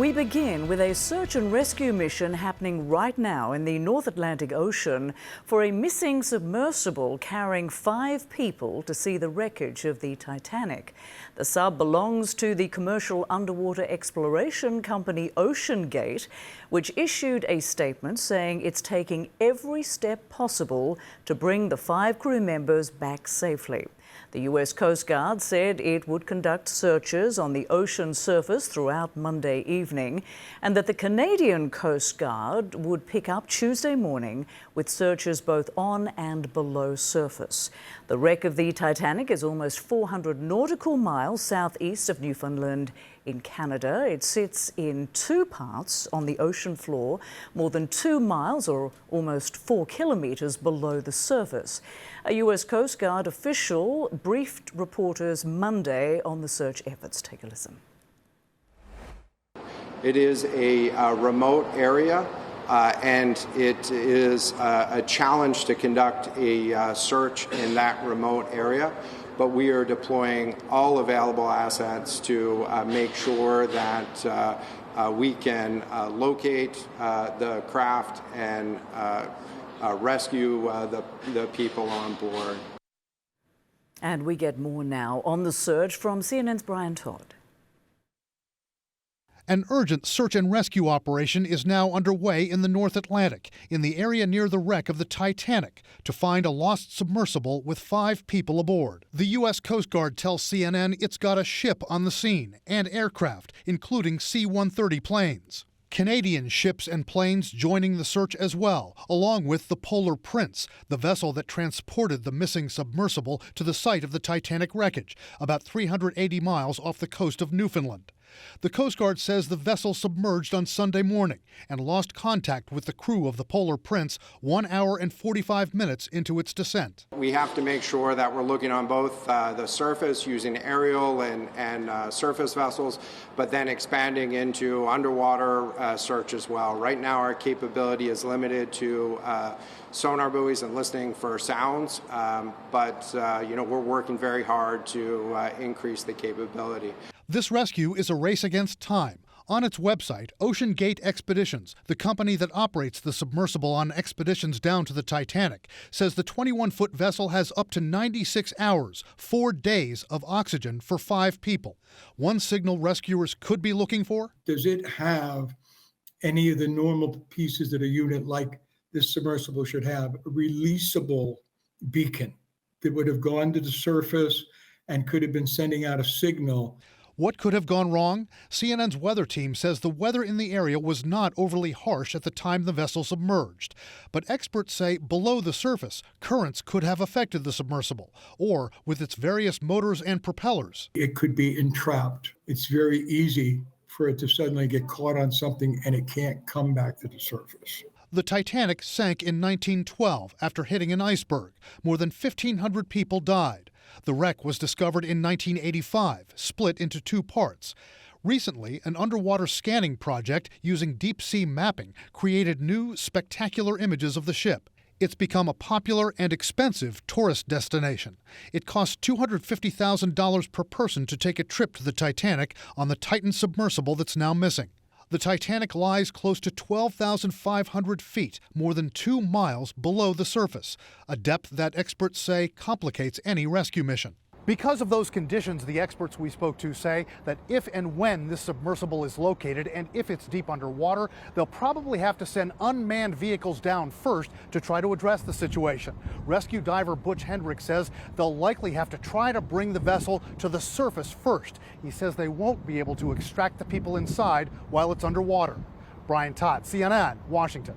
We begin with a search and rescue mission happening right now in the North Atlantic Ocean for a missing submersible carrying 5 people to see the wreckage of the Titanic. The sub belongs to the commercial underwater exploration company OceanGate, which issued a statement saying it's taking every step possible to bring the 5 crew members back safely. The US Coast Guard said it would conduct searches on the ocean surface throughout Monday evening, and that the Canadian Coast Guard would pick up Tuesday morning with searches both on and below surface. The wreck of the Titanic is almost 400 nautical miles southeast of Newfoundland in Canada. It sits in 2 parts on the ocean floor, more than 2 miles or almost 4 kilometres below the surface. A US Coast Guard official briefed reporters Monday on the search efforts. Take a listen. It is a remote area, and it is a challenge to conduct a search in that remote area. But we are deploying all available assets to make sure that we can locate the craft and rescue the people on board. And we get more now on the search from CNN's Brian Todd. An urgent search and rescue operation is now underway in the North Atlantic, in the area near the wreck of the Titanic, to find a lost submersible with 5 people aboard. The U.S. Coast Guard tells CNN it's got a ship on the scene and aircraft, including C-130 planes. Canadian ships and planes joining the search as well, along with the Polar Prince, the vessel that transported the missing submersible to the site of the Titanic wreckage, about 380 miles off the coast of Newfoundland. The Coast Guard says the vessel submerged on Sunday morning and lost contact with the crew of the Polar Prince 1 hour and 45 minutes into its descent. We have to make sure that we're looking on both the surface using aerial and surface vessels, but then expanding into underwater search as well. Right now our capability is limited to sonar buoys and listening for sounds, but we're working very hard to increase the capability. This rescue is a race against time. On its website, OceanGate Expeditions, the company that operates the submersible on expeditions down to the Titanic, says the 21-foot vessel has up to 96 hours, 4 days of oxygen for 5 people. One signal rescuers could be looking for? Does it have any of the normal pieces that a unit like this submersible should have? A releasable beacon that would have gone to the surface and could have been sending out a signal. What could have gone wrong? CNN's weather team says the weather in the area was not overly harsh at the time the vessel submerged. But experts say below the surface, currents could have affected the submersible, or with its various motors and propellers. It could be entrapped. It's very easy for it to suddenly get caught on something and it can't come back to the surface. The Titanic sank in 1912 after hitting an iceberg. More than 1,500 people died. The wreck was discovered in 1985, split into 2 parts. Recently, an underwater scanning project using deep-sea mapping created new, spectacular images of the ship. It's become a popular and expensive tourist destination. It costs $250,000 per person to take a trip to the Titanic on the Titan submersible that's now missing. The Titanic lies close to 12,500 feet, more than 2 miles below the surface, a depth that experts say complicates any rescue mission. Because of those conditions, the experts we spoke to say that if and when this submersible is located and if it's deep underwater, they'll probably have to send unmanned vehicles down first to try to address the situation. Rescue diver Butch Hendricks says they'll likely have to try to bring the vessel to the surface first. He says they won't be able to extract the people inside while it's underwater. Brian Todd, CNN, Washington.